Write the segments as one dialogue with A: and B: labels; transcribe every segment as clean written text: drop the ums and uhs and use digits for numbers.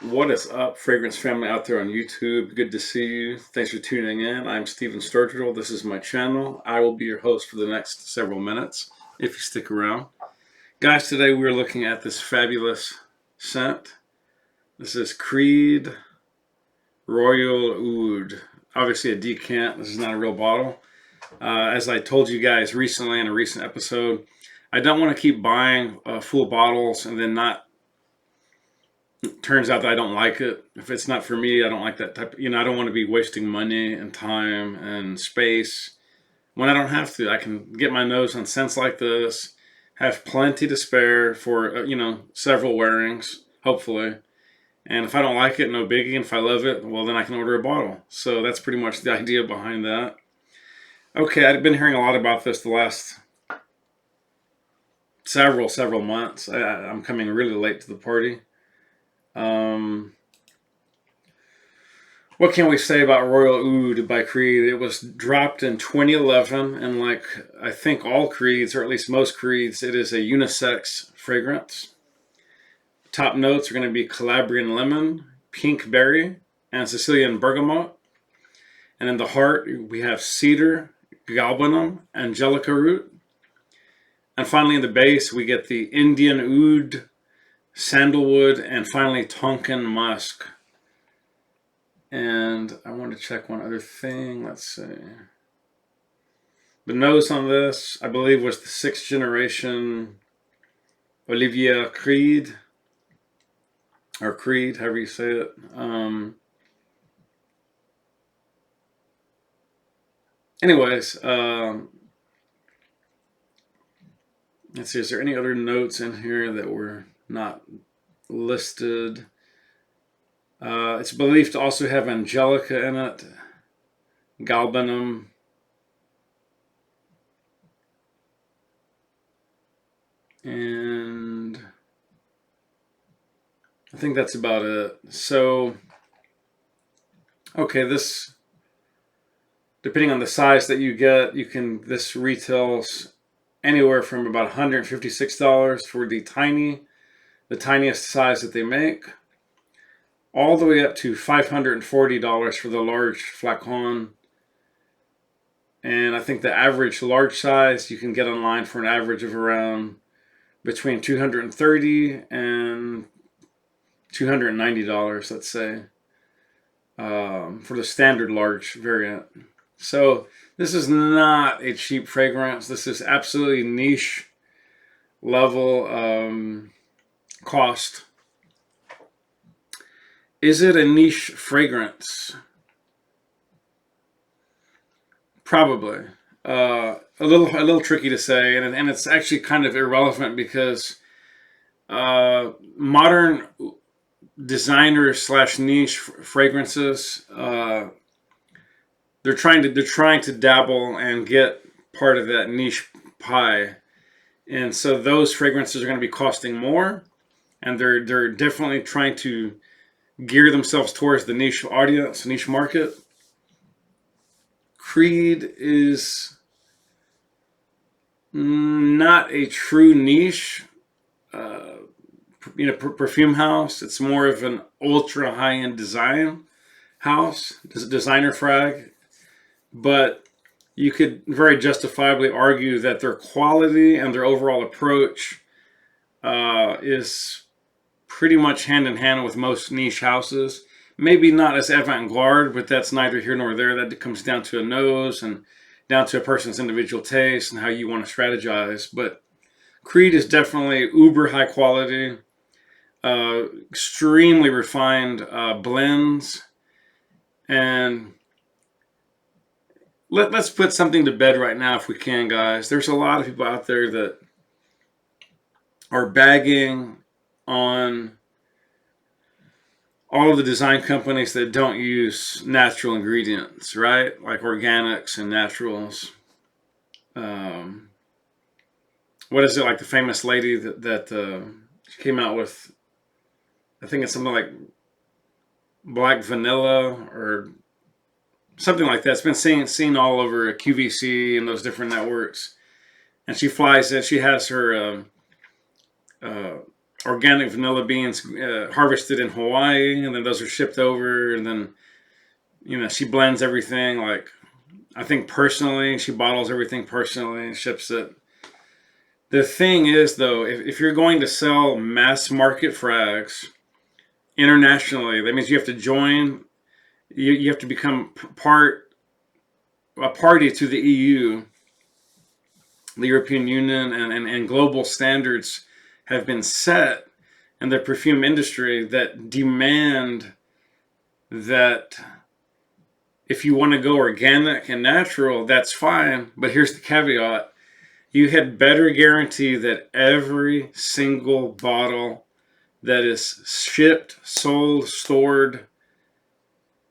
A: What is up, fragrance family out there on YouTube? Good to see you. Thanks for tuning in. I'm Steven Sturgill. This is my channel. I will be your host for the next several minutes if you stick around. Guys, today we're looking at this fabulous scent. This is Creed Royal Oud. Obviously a decant. This is not a real bottle. As I told you guys recently in a recent episode, I don't want to keep buying full bottles and then not turns out that I don't like it. If it's not for me, I don't like that type. I don't want to be wasting money and time and space when I don't have to. I can get my nose on scents like this, have plenty to spare for, several wearings, hopefully. And if I don't like it, no biggie. And if I love it, well, then I can order a bottle. So that's pretty much the idea behind that. Okay, I've been hearing a lot about this the last several months. I'm coming really late to the party. Um, What can we say about Royal Oud by Creed? It was dropped in 2011, and like I think all Creeds, or at least most Creeds, it is a unisex fragrance. Top notes are going to be Calabrian lemon, pink berry, and Sicilian bergamot. And in the heart, we have cedar, galbanum, angelica root. And finally, in the base, we get the Indian oud, sandalwood, and finally Tonkin musk. And I want to check one other thing. Let's see. The nose on this, I believe, was the 6th generation Olivier Creed. Or Creed, however you say it. Anyways, let's see. Is there any other notes in here that were not listed? It's believed to also have angelica in it, galbanum, and I think that's about it. So, okay, this, depending on the size that you get, this retails anywhere from about $156 for the tiniest size that they make, all the way up to $540 for the large flacon. And I think the average large size you can get online for an average of around between $230 and $290, let's say, for the standard large variant. So this is not a cheap fragrance. This is absolutely niche level cost. Is it a niche fragrance? Probably. A little tricky to say, and it's actually kind of irrelevant because modern designers slash niche fragrances, they're trying to dabble and get part of that niche pie, and so those fragrances are going to be costing more, and they're definitely trying to gear themselves towards the niche audience, niche market. Creed is not a true niche, perfume house. It's more of an ultra high-end design house, designer frag. But you could very justifiably argue that their quality and their overall approach is pretty much hand in hand with most niche houses. Maybe not as avant-garde, but that's neither here nor there. That comes down to a nose and down to a person's individual taste and how you want to strategize. But Creed is definitely uber high quality, extremely refined blends. And let's put something to bed right now if we can, guys. There's a lot of people out there that are bagging on all of the design companies that don't use natural ingredients, right? Like organics and naturals. What is it, like the famous lady that she came out with? I think it's something like black vanilla or something like that. It's been seen all over QVC and those different networks. And she flies in. She has her organic vanilla beans harvested in Hawaii, and then those are shipped over, and then she blends everything. Like, I think personally, she bottles everything personally and ships it. The thing is, though, if you're going to sell mass market frags internationally, that means you have to join. You have to become a party to the EU, the European Union, and global standards have been set in the perfume industry that demand that if you want to go organic and natural, that's fine. But here's the caveat. You had better guarantee that every single bottle that is shipped, sold, stored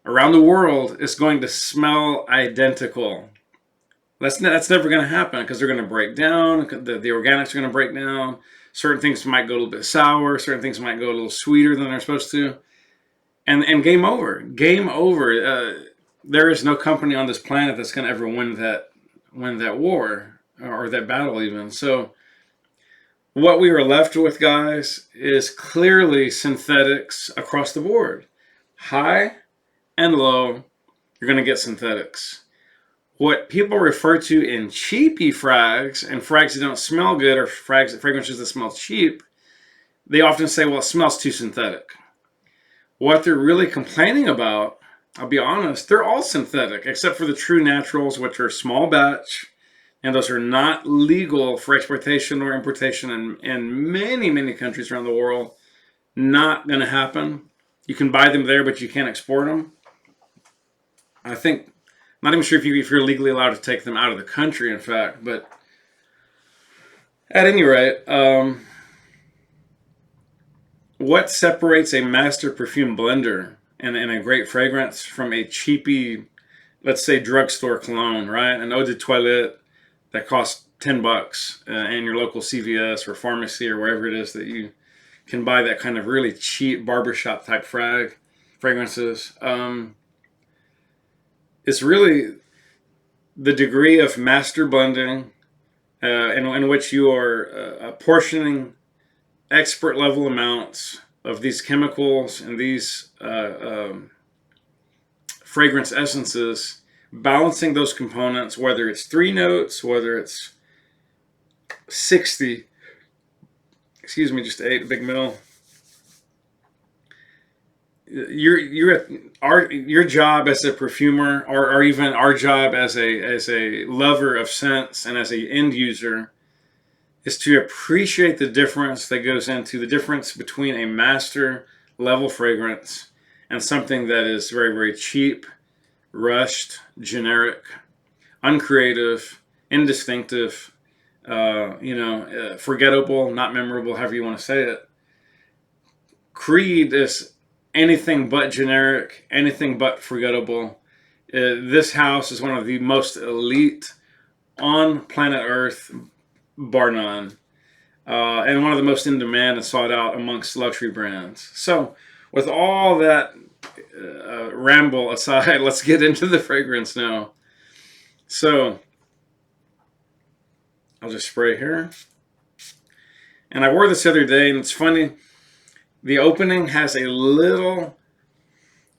A: around the world is going to smell identical. That's never going to happen because they're going to break down. The organics are going to break down. Certain things might go a little bit sour. Certain things might go a little sweeter than they're supposed to. And game over. Game over. There is no company on this planet that's going to ever win that war or that battle even. So what we are left with, guys, is clearly synthetics across the board. High and low, you're going to get synthetics. What people refer to in cheapy frags and frags that don't smell good or fragrances that smell cheap, they often say, well, it smells too synthetic. What they're really complaining about, I'll be honest, they're all synthetic except for the true naturals, which are small batch, and those are not legal for exportation or importation in many, many countries around the world. Not going to happen. You can buy them there, but you can't export them. I think, not even sure if you're legally allowed to take them out of the country, in fact, but at any rate, what separates a master perfume blender and a great fragrance from a cheapy, let's say, drugstore cologne, right? An eau de toilette that costs $10 in your local CVS or pharmacy or wherever it is that you can buy that kind of really cheap barbershop type fragrances. It's really the degree of master blending in which you are apportioning expert level amounts of these chemicals and these fragrance essences, balancing those components, whether it's 3 notes, whether it's 60, just 8 big mill. Your job as a perfumer, or even our job as a lover of scents and as an end user, is to appreciate the difference that goes into the difference between a master level fragrance and something that is very, very cheap, rushed, generic, uncreative, indistinctive, forgettable, not memorable, however you want to say it. Creed is anything but generic, anything but forgettable. This house is one of the most elite on planet Earth, bar none, and one of the most in demand and sought out amongst luxury brands. So, with all that ramble aside, let's get into the fragrance now. So, I'll just spray here. And I wore this the other day, and it's funny. The opening has a little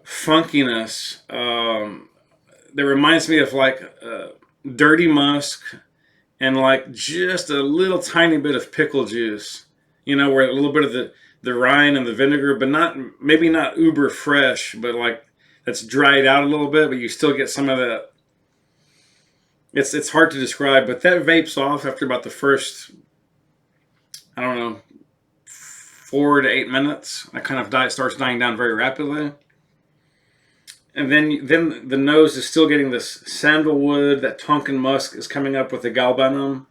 A: funkiness that reminds me of like dirty musk and like just a little tiny bit of pickle juice. Where a little bit of the rind and the vinegar, but maybe not uber fresh, but like that's dried out a little bit, but you still get some of that. It's hard to describe, but that vapes off after about the first, 4 to 8 minutes. That kind of starts dying down very rapidly. And then the nose is still getting this sandalwood, that Tonkin musk is coming up with the galbanum,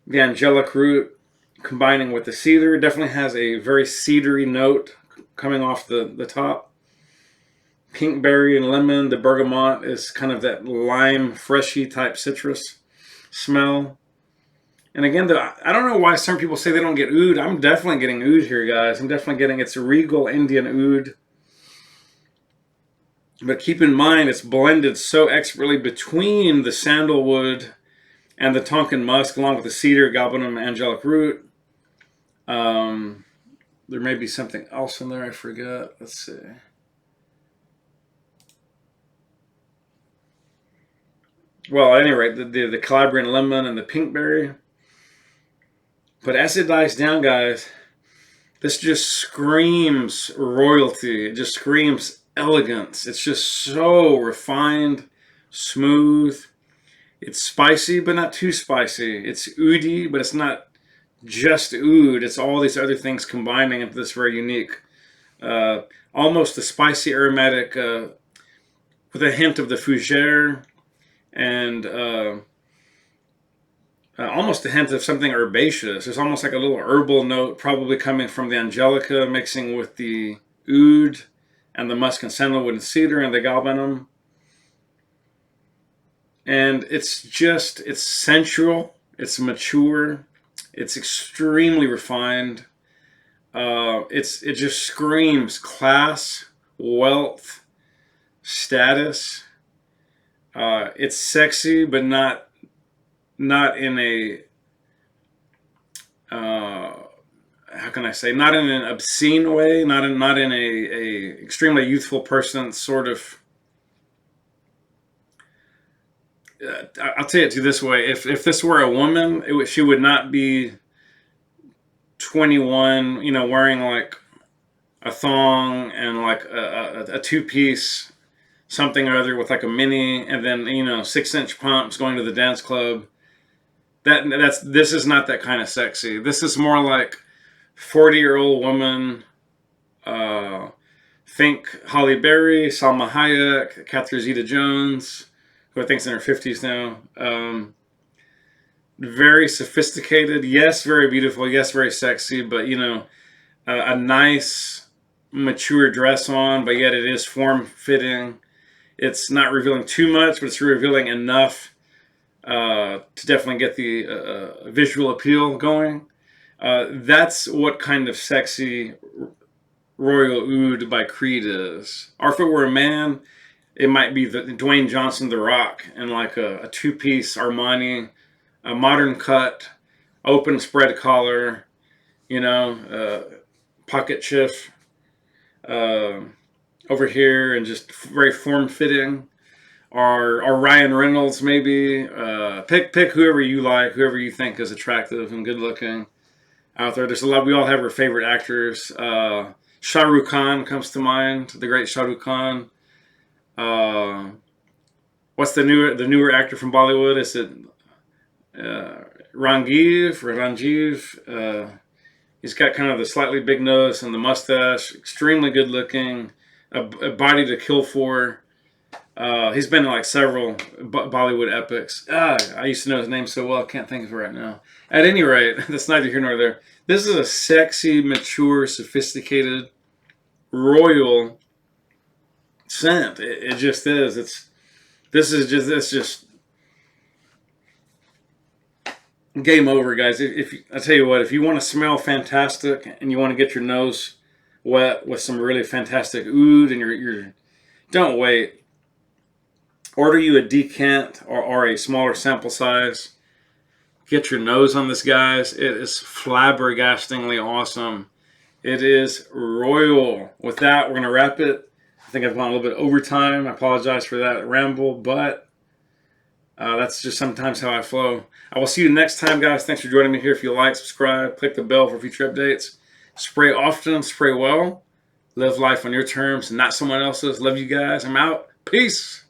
A: the angelic root combining with the cedar. It definitely has a very cedary note coming off the top. Pink berry and lemon, the bergamot is kind of that lime, freshy type citrus smell. And again, I don't know why some people say they don't get oud. I'm definitely getting oud here, guys. I'm definitely getting it's regal Indian oud. But keep in mind, it's blended so expertly between the sandalwood and the Tonkin musk, along with the cedar, galbanum, angelic root. There may be something else in there I forgot. Let's see. Well, at any rate, the Calabrian lemon and the pinkberry. But as it dies down, guys, this just screams royalty. It just screams elegance. It's just so refined, smooth. It's spicy, but not too spicy. It's oody, but it's not just oud. It's all these other things combining into this very unique, almost a spicy aromatic with a hint of the fougere and almost a hint of something herbaceous. It's almost like a little herbal note, probably coming from the angelica, mixing with the oud and the musk and sandalwood and cedar and the galbanum. And it's sensual, it's mature, it's extremely refined. It just screams class, wealth, status. It's sexy, but not in a how can I say, not in an obscene way, not in a extremely youthful person sort of. I'll tell it to you this way: if this were a woman, she would not be 21, wearing like a thong and like a two-piece something or other with like a mini, and then 6-inch pumps going to the dance club. This is not that kind of sexy. This is more like 40-year-old woman. Think Halle Berry, Salma Hayek, Catherine Zeta-Jones, who I think's in her 50s now. Very sophisticated, yes, very beautiful, yes, very sexy, but a nice, mature dress on, but yet it is form-fitting. It's not revealing too much, but it's revealing enough to definitely get the visual appeal going. That's what kind of sexy Royal Oud by Creed is. Or if it were a man, it might be the Dwayne Johnson, The Rock, and like a two-piece Armani, a modern cut, open spread collar, pocket chiff over here, and just very form-fitting. Or Ryan Reynolds, maybe. Pick whoever you like, whoever you think is attractive and good-looking out there. There's a lot. We all have our favorite actors. Shah Rukh Khan comes to mind, the great Shah Rukh Khan. What's the newer actor from Bollywood? Is it Ranjiv? He's got kind of the slightly big nose and the mustache. Extremely good looking. A body to kill for. He's been in like several Bollywood epics. I used to know his name so well, I can't think of it right now. At any rate, that's neither here nor there. This is a sexy, mature, sophisticated, royal scent. It just is. It's just game over, guys. I tell you what, if you want to smell fantastic and you want to get your nose wet with some really fantastic oud, and you're don't wait. Order you a decant or a smaller sample size. Get your nose on this, guys. It is flabbergastingly awesome. It is royal. With that, we're going to wrap it. I think I've gone a little bit over time. I apologize for that ramble, but that's just sometimes how I flow. I will see you next time, guys. Thanks for joining me here. If you like, subscribe, click the bell for future updates. Spray often, spray well. Live life on your terms and not someone else's. Love you guys. I'm out. Peace.